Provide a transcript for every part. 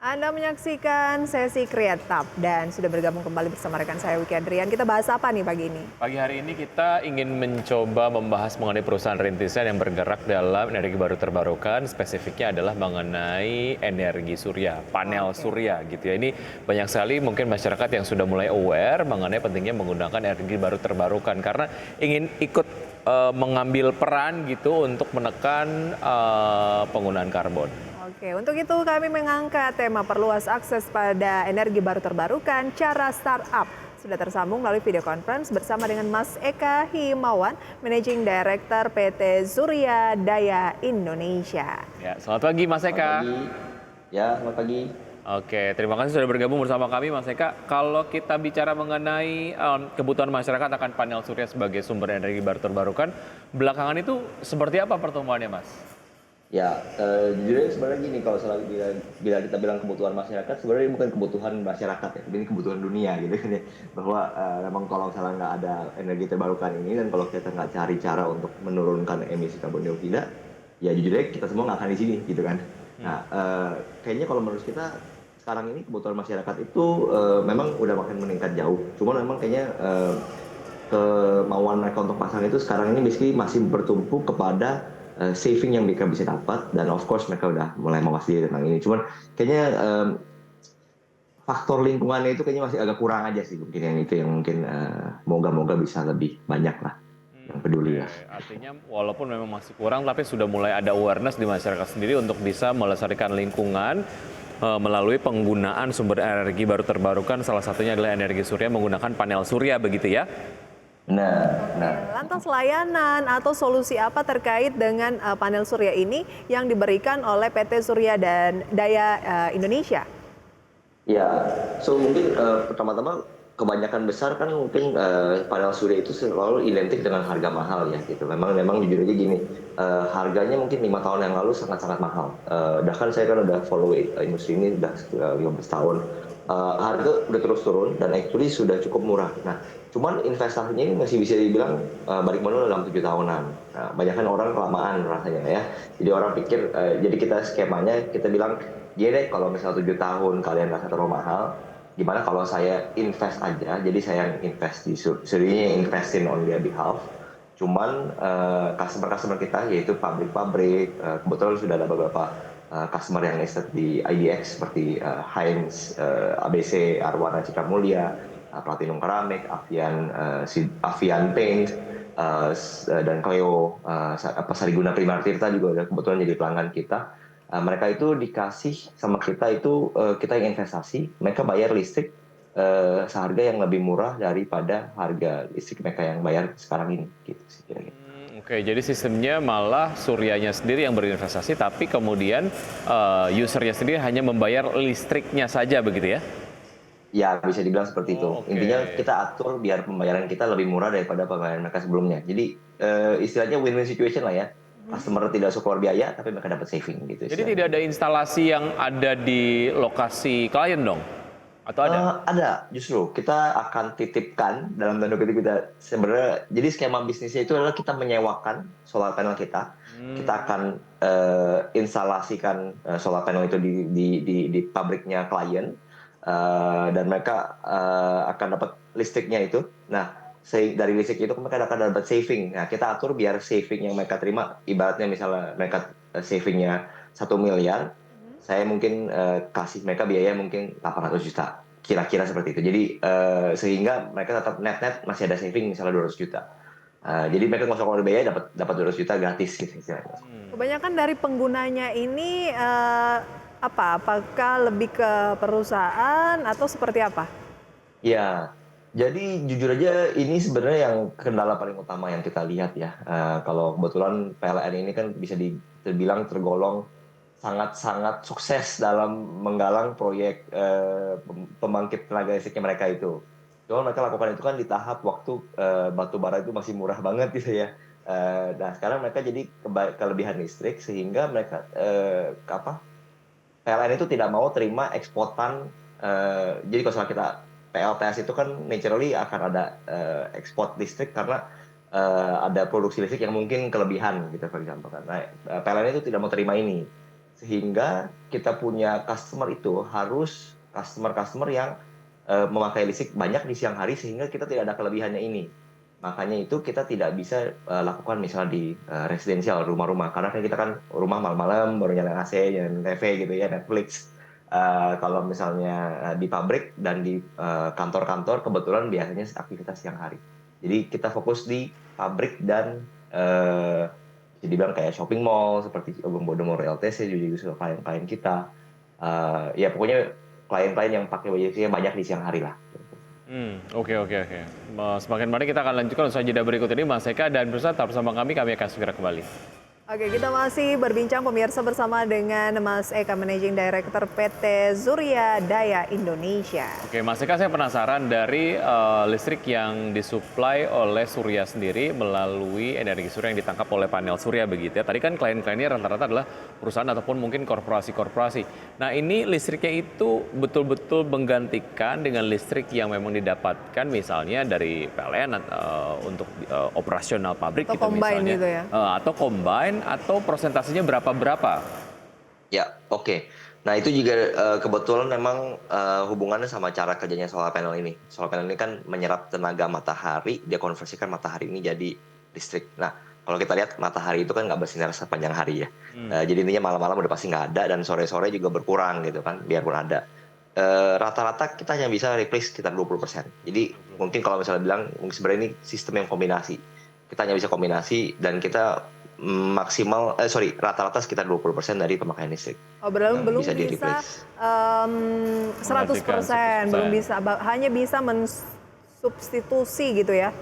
Anda menyaksikan sesi Kreatap dan sudah bergabung kembali bersama rekan saya Wiki Adrian. Kita bahas apa nih pagi ini? Pagi hari ini kita ingin mencoba membahas mengenai perusahaan rintisan yang bergerak dalam energi baru terbarukan. Spesifiknya adalah mengenai energi surya, panel surya gitu ya. Ini banyak sekali mungkin masyarakat yang sudah mulai aware mengenai pentingnya menggunakan energi baru terbarukan karena ingin ikut mengambil peran gitu untuk menekan penggunaan karbon. Oke, untuk itu kami mengangkat tema perluas akses pada energi baru terbarukan, cara startup. Sudah tersambung melalui video conference bersama dengan Mas Eka Himawan, Managing Director PT Surya Daya Indonesia. Ya, selamat pagi Mas Eka. Selamat pagi. Ya, selamat pagi. Oke, terima kasih sudah bergabung bersama kami Mas Eka. Kalau kita bicara mengenai kebutuhan masyarakat akan panel surya sebagai sumber energi baru terbarukan, belakangan itu seperti apa pertumbuhannya Mas? Ya, jujur aja sebenarnya gini, kalau bila kita bilang kebutuhan masyarakat, sebenarnya ini bukan kebutuhan masyarakat ya, tapi ini kebutuhan dunia gitu kan ya. Bahwa memang kalau misalnya nggak ada energi terbarukan ini, dan kalau kita nggak cari cara untuk menurunkan emisi karbon dioksida, ya jujur aja kita semua nggak akan di sini gitu kan. Nah, kayaknya kalau menurut kita sekarang ini kebutuhan masyarakat itu memang udah makin meningkat jauh. Cuman memang kayaknya kemauan mereka untuk pasang itu sekarang ini masih bertumpu kepada saving yang mereka bisa dapat, dan of course mereka udah mulai mawas diri tentang ini. Cuman kayaknya faktor lingkungannya itu kayaknya masih agak kurang aja sih, mungkin yang itu yang mungkin moga-moga bisa lebih banyak lah yang peduli ya. Artinya walaupun memang masih kurang tapi sudah mulai ada awareness di masyarakat sendiri untuk bisa melestarikan lingkungan melalui penggunaan sumber energi baru terbarukan, salah satunya adalah energi surya menggunakan panel surya begitu ya. Nah. Lantas layanan atau solusi apa terkait dengan panel surya ini yang diberikan oleh PT Surya dan Daya Indonesia? Ya, so mungkin pertama-tama kebanyakan besar kan mungkin panel surya itu selalu identik dengan harga mahal ya gitu. Memang jujur aja gini, harganya mungkin 5 tahun yang lalu sangat-sangat mahal. Bahkan saya kan udah follow industri ini udah 15 tahun. Harga udah terus turun dan actually sudah cukup murah. Nah, cuman investasinya ini masih bisa dibilang balik modal dalam 7 tahunan. Nah, banyak kan orang kelamaan rasanya ya. Jadi orang pikir, jadi kita skemanya kita bilang, gini deh, kalau misalnya 7 tahun kalian rasa terlalu mahal, gimana kalau saya invest aja, jadi saya invest di Suryanya investin on their behalf. Cuman customer kita yaitu pabrik-pabrik, kebetulan sudah ada beberapa customer yang listed di IDX seperti Heinz, ABC, Arwana Citra Mulia, Platinum Keramik, Avian Paint, dan Cleo, Sariguna Primartirta juga kebetulan jadi pelanggan kita. Mereka itu dikasih sama kita itu, kita yang investasi, mereka bayar listrik seharga yang lebih murah daripada harga listrik mereka yang bayar sekarang ini gitu sih kira-kira. Oke, jadi sistemnya malah suryanya sendiri yang berinvestasi, tapi kemudian usernya sendiri hanya membayar listriknya saja begitu ya? Ya, bisa dibilang seperti itu. Oke. Intinya kita atur biar pembayaran kita lebih murah daripada pembayaran mereka sebelumnya. Jadi istilahnya win-win situation lah ya. Customer tidak usah keluar biaya, tapi mereka dapat saving gitu. Jadi tidak ada instalasi yang ada di lokasi klien dong? Atau ada? Ada, justru kita akan titipkan dalam tanda kutip kita sebenarnya. Jadi skema bisnisnya itu adalah kita menyewakan solar panel kita. Kita akan instalasikan solar panel itu di pabriknya klien, dan mereka akan dapat listriknya itu. Nah, dari listrik itu mereka akan dapat saving. Nah, kita atur biar saving yang mereka terima, ibaratnya misalnya mereka savingnya 1 miliar, saya mungkin kasih mereka biaya mungkin 800 juta, kira-kira seperti itu. Jadi sehingga mereka tetap net masih ada saving misalnya 200 juta. Jadi mereka nggak usah keluar biaya, dapat 200 juta gratis gitu istilahnya. Kebanyakan dari penggunanya ini apakah lebih ke perusahaan atau seperti apa? Ya, jadi jujur aja ini sebenarnya yang kendala paling utama yang kita lihat ya. Kalau kebetulan PLN ini kan bisa dibilang tergolong sangat-sangat sukses dalam menggalang proyek pembangkit tenaga listriknya mereka itu. Cuma mereka lakukan itu kan di tahap waktu batu bara itu masih murah banget gitu ya. Nah, sekarang mereka jadi kelebihan listrik sehingga mereka PLN itu tidak mau terima eksportan. Jadi kalau kita PLTS itu kan naturally akan ada ekspor listrik karena ada produksi listrik yang mungkin kelebihan gitu, for example kan. Nah, PLN itu tidak mau terima ini Sehingga kita punya customer itu harus customer-customer yang memakai listrik banyak di siang hari sehingga kita tidak ada kelebihannya ini. Makanya itu kita tidak bisa lakukan misalnya di residensial rumah-rumah karena kan kita kan rumah malam-malam baru nyalain AC, nyalain TV gitu ya, Netflix. Kalau misalnya di pabrik dan di kantor-kantor kebetulan biasanya aktivitas siang hari. Jadi kita fokus di pabrik dan bisa dibilang kayak shopping mall seperti Agung Podomoro LTC juga klien-klien kita. Ya pokoknya klien-klien yang pakai WiFi banyak di siang hari lah. Oke. Semakin mari kita akan lanjutkan usaha jeda berikut ini, Mas Eka dan pemirsa tetap bersama kami akan segera kembali. Oke, kita masih berbincang pemirsa bersama dengan Mas Eka, Managing Director PT Surya Daya Indonesia. Oke, Mas Eka, saya penasaran dari listrik yang disuplai oleh Surya sendiri melalui energi surya yang ditangkap oleh panel surya begitu ya. Tadi kan klien-kliennya rata-rata adalah perusahaan ataupun mungkin korporasi-korporasi. Nah, ini listriknya itu betul-betul menggantikan dengan listrik yang memang didapatkan misalnya dari PLN untuk operasional pabrik Atau gitu combine misalnya. gitu ya? Atau combine atau persentasenya berapa-berapa? Ya, oke. Nah, itu juga kebetulan memang hubungannya sama cara kerjanya solar panel ini. Solar panel ini kan menyerap tenaga matahari, dia konversikan matahari ini jadi listrik. Nah, kalau kita lihat matahari itu kan nggak bersinar sepanjang hari ya. Jadi intinya malam-malam udah pasti nggak ada dan sore-sore juga berkurang gitu kan, biarpun ada. Rata-rata kita hanya bisa replace sekitar 20%. Jadi mungkin kalau misalnya bilang sebenarnya ini sistem yang kombinasi. Kita hanya bisa kombinasi dan kita rata-rata sekitar 20% dari pemakaian listrik. Oh, belum bisa di-replace. 100%, belum bisa, hanya bisa mensubstitusi gitu ya.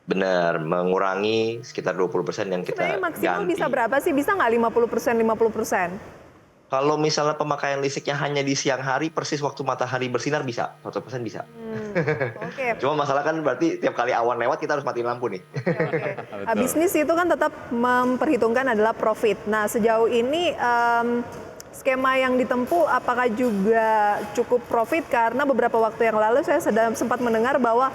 Benar, mengurangi sekitar 20% yang kita Sebenarnya maksimal ganti. bisa berapa sih? Bisa nggak 50%? Kalau misalnya pemakaian listriknya hanya di siang hari, persis waktu matahari bersinar bisa, 100% bisa. Oke. Cuma masalah kan berarti tiap kali awan lewat kita harus matiin lampu nih. Oke. Betul. Bisnis itu kan tetap memperhitungkan adalah profit. Nah, sejauh ini skema yang ditempuh apakah juga cukup profit? Karena beberapa waktu yang lalu saya sempat mendengar bahwa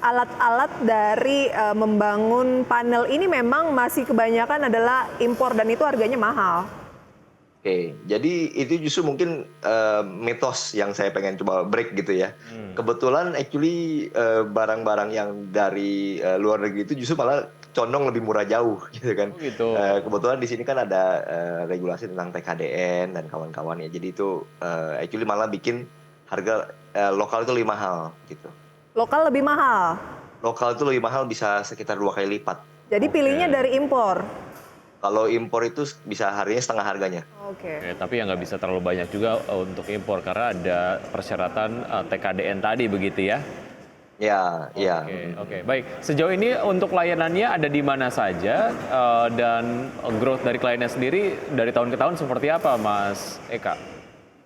alat-alat dari membangun panel ini memang masih kebanyakan adalah impor dan itu harganya mahal. Oke, jadi itu justru mungkin mitos yang saya pengen coba break gitu ya. Kebetulan actually barang-barang yang dari luar negeri itu justru malah condong lebih murah jauh gitu kan. Oh gitu. Kebetulan di sini kan ada regulasi tentang TKDN dan kawan-kawan ya. Jadi itu actually malah bikin harga lokal itu lebih mahal gitu. Lokal lebih mahal. Lokal itu lebih mahal bisa sekitar 2 kali lipat. Jadi pilihnya dari impor. Kalau impor itu bisa harganya setengah harganya. Oke. Oke, tapi ya nggak bisa terlalu banyak juga untuk impor karena ada persyaratan TKDN tadi begitu ya? Ya, iya. Oke, baik. Sejauh ini untuk layanannya ada di mana saja dan growth dari kliennya sendiri dari tahun ke tahun seperti apa, Mas Eka?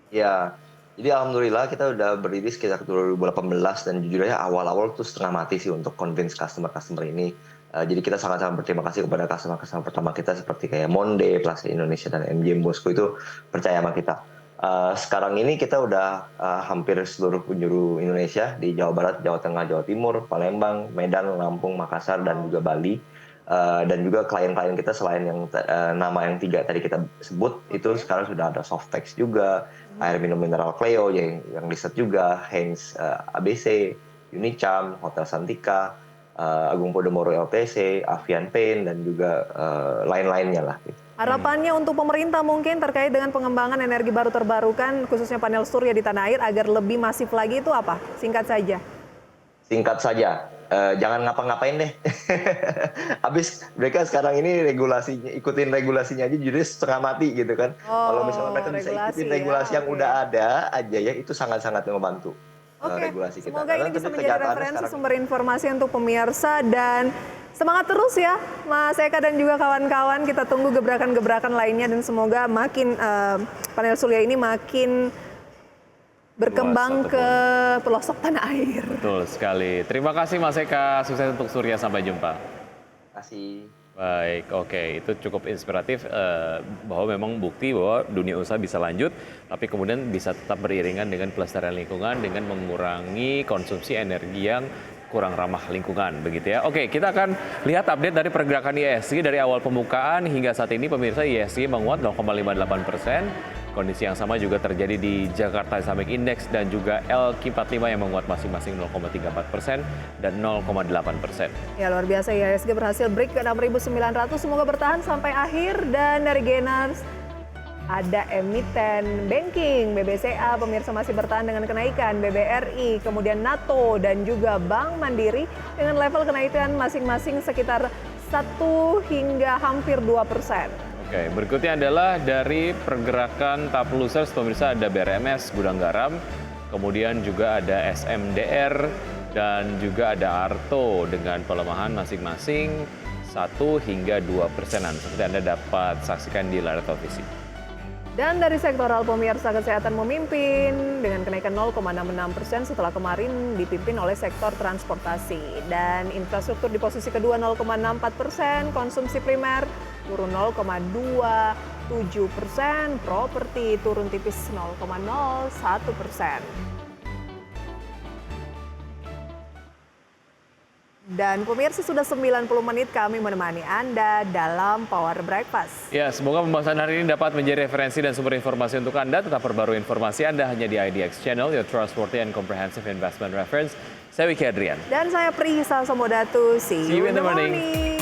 Ya, jadi alhamdulillah kita udah berdiri sekitar 2018 dan jujur aja awal-awal tuh setengah mati sih untuk convince customer-customer ini. Jadi kita sangat-sangat berterima kasih kepada customer-customer pertama kita seperti kayak Monde, Plaza Indonesia, dan MGM Bosco itu percaya sama kita. Sekarang ini kita udah hampir seluruh penjuru Indonesia di Jawa Barat, Jawa Tengah, Jawa Timur, Palembang, Medan, Lampung, Makassar, dan juga Bali. Dan juga klien-klien kita selain yang nama yang 3 tadi kita sebut itu sekarang sudah ada Softex juga, air minum mineral Cleo yang listed juga, Heinz ABC, Unicam, Hotel Santika, Agung Podomoro LTC, Avian Paint, dan juga lain-lainnya lah. Harapannya untuk pemerintah mungkin terkait dengan pengembangan energi baru terbarukan, khususnya panel surya di tanah air, agar lebih masif lagi itu apa? Singkat saja. Singkat saja, jangan ngapa-ngapain deh. Habis mereka sekarang ini regulasinya, ikutin regulasinya aja jadi setengah mati gitu kan. Kalau misalnya mereka bisa ikutin regulasi yang udah ada aja ya, itu sangat-sangat membantu. Regulasi kita. Semoga ini bisa menjadi referensi sumber informasi untuk pemirsa dan semangat terus ya Mas Eka dan juga kawan-kawan. Kita tunggu gebrakan-gebrakan lainnya dan semoga makin panel surya ini makin berkembang ke pelosok tanah air. Betul sekali. Terima kasih Mas Eka, sukses untuk Surya, sampai jumpa. Terima kasih. Baik, oke, itu cukup inspiratif bahwa memang bukti bahwa dunia usaha bisa lanjut, tapi kemudian bisa tetap beriringan dengan pelestarian lingkungan dengan mengurangi konsumsi energi yang kurang ramah lingkungan begitu ya. Oke, kita akan lihat update dari pergerakan IHSG dari awal pembukaan hingga saat ini. Pemirsa, IHSG menguat 0,58%. Kondisi yang sama juga terjadi di Jakarta Islamic Index dan juga LQ45 yang menguat masing-masing 0,34% dan 0,8%. Ya, luar biasa, IHSG berhasil break ke 6.900, semoga bertahan sampai akhir. Dan dari gainers ada emiten banking, BBCA pemirsa masih bertahan dengan kenaikan, BBRI, kemudian NATO dan juga Bank Mandiri dengan level kenaikan masing-masing sekitar 1 hingga hampir 2%. Oke, berikutnya adalah dari pergerakan top losers, pemirsa ada BRMS, Gudang Garam, kemudian juga ada SMDR, dan juga ada Arto dengan pelemahan masing-masing 1 hingga 2%-an. Seperti Anda dapat saksikan di layar televisi. Dan dari sektoral, pemirsa, kesehatan memimpin dengan kenaikan 0,66% setelah kemarin dipimpin oleh sektor transportasi. Dan infrastruktur di posisi kedua 0,64%, konsumsi primer turun 0,27%, properti turun tipis 0,01%. Dan pemirsa, sudah 90 menit kami menemani Anda dalam Power Breakfast. Ya, semoga pembahasan hari ini dapat menjadi referensi dan sumber informasi untuk Anda. Tetap perbarui informasi Anda hanya di IDX Channel, your trustworthy and comprehensive investment reference. Saya Wiki Adrian. Dan saya Prisa Samodatu. See you in the morning.